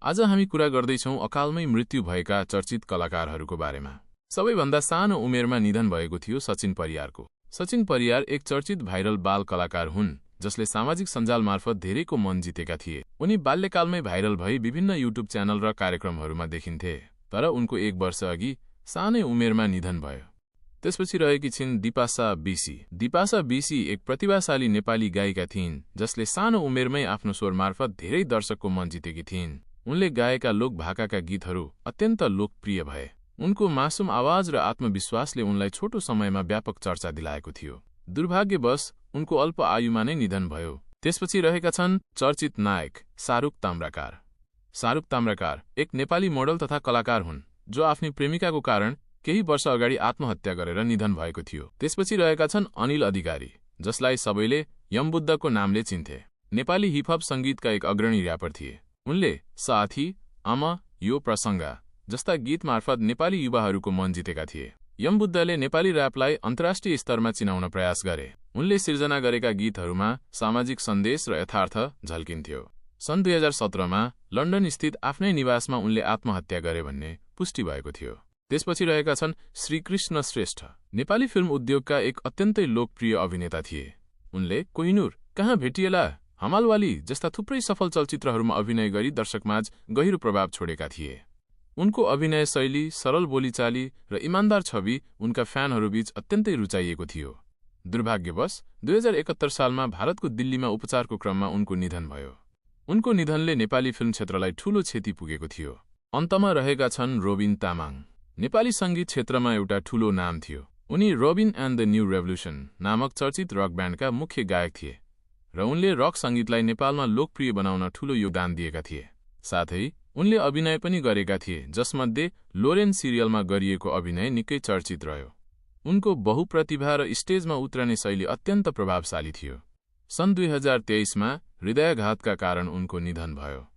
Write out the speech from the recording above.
आज हामी कुरा गर्दैछौं अकालमै मृत्यु भएका चर्चित कलाकारहरूको बारेमा। सबैभन्दा सानो उमेरमा निधन भएको थियो सचिन परियारको। सचिन परियार एक चर्चित भाइरल बाल कलाकार हुन् जसले सामाजिक सञ्जाल मार्फत धेरैको मन जितेका थिए। उनी बाल्यकालमै भाइरल भई विभिन्न युट्युब च्यानल र कार्यक्रमहरूमा देखिन्थे, तर उनको 1 वर्ष अघि सानै उमेरमा निधन भयो। त्यसपछि रहेकी छिन् दिपासा बिसी। दिपासा बिसी एक प्रतिभाशाली नेपाली गायिका थिइन् जसले सानो उमेरमै आफ्नो स्वर मार्फत धेरै दर्शकको मन जितेकी थिइन्। उनले गाएका लोक भाकाका गीतहरू अत्यन्त लोकप्रिय भए। उनको मासूम आवाज र आत्मविश्वासले उनलाई छोटो समयमा व्यापक चर्चा दिलाएको थियो। दुर्भाग्यवश उनको अल्प आयुमा नै निधन भयो। त्यसपछि रहेका छन् चर्चित नायक शाहरुख ताम्राकार। शाहरुख ताम्राकार एक नेपाली मोडल तथा कलाकार हुन् जो आफ्नी प्रेमिकाको कारण केही वर्ष अगाडि आत्महत्या गरेर निधन भएको थियो। त्यसपछि रहेका छन् अनिल अधिकारी, जसलाई सबैले यमबुद्धको नामले चिन्थे। नेपाली हिपहप संगीतका एक अग्रणी र्यापर थिए। उनले साथी, आमा, यो प्रसङ्ग जस्ता गीत मार्फत नेपाली युवाहरूको मन जितेका थिए। यमबुद्धले नेपाली र्यापलाई अन्तर्राष्ट्रिय स्तरमा चिनाउन प्रयास गरे। उनले सिर्जना गरेका गीतहरूमा सामाजिक सन्देश र यथार्थ झल्किन्थ्यो। सन् 2017मा लन्डन स्थित आफ्नै निवासमा उनले आत्महत्या गरे भन्ने पुष्टि भएको थियो। त्यसपछि रहेका छन् श्रीकृष्ण श्रेष्ठ। नेपाली फिल्म उद्योगका एक अत्यन्तै लोकप्रिय अभिनेता थिए। उनले कोहिनूर, कहाँ भेटिएला, हमालवाली जस्ता थुप्रै सफल चलचित्रहरूमा अभिनय गरी दर्शकमाझ गहिरो प्रभाव छोडेका थिए। उनको अभिनय शैली, सरल बोलीचाली र इमान्दार छवि उनका फ्यानहरूबीच अत्यन्तै रुचाइएको थियो। दुर्भाग्यवश 2071 सालमा भारतको दिल्लीमा उपचारको क्रममा उनको निधन भयो। उनको निधनले नेपाली फिल्म क्षेत्रलाई ठूलो क्षति पुगेको थियो। अन्तमा रहेका छन् रोबिन तामाङ। नेपाली संगीत क्षेत्रमा एउटा ठूलो नाम थियो। उनी robin and the new revolution नामक चर्चित रक ब्यान्डका मुख्य गायक थिए र उनले रक संगीतलाई नेपालमा लोकप्रिय बनाउन ठूलो योगदान दिएका थिए। साथै उनले अभिनय पनि गरेका थिए, जसमध्ये लोरेन सिरियलमा गरिएको अभिनय निकै चर्चित रह्यो। उनको बहुप्रतिभा र स्टेजमा उत्रने शैली अत्यन्त प्रभावशाली थियो। सन् 2023मा हृदयाघातका कारण उनको निधन भयो।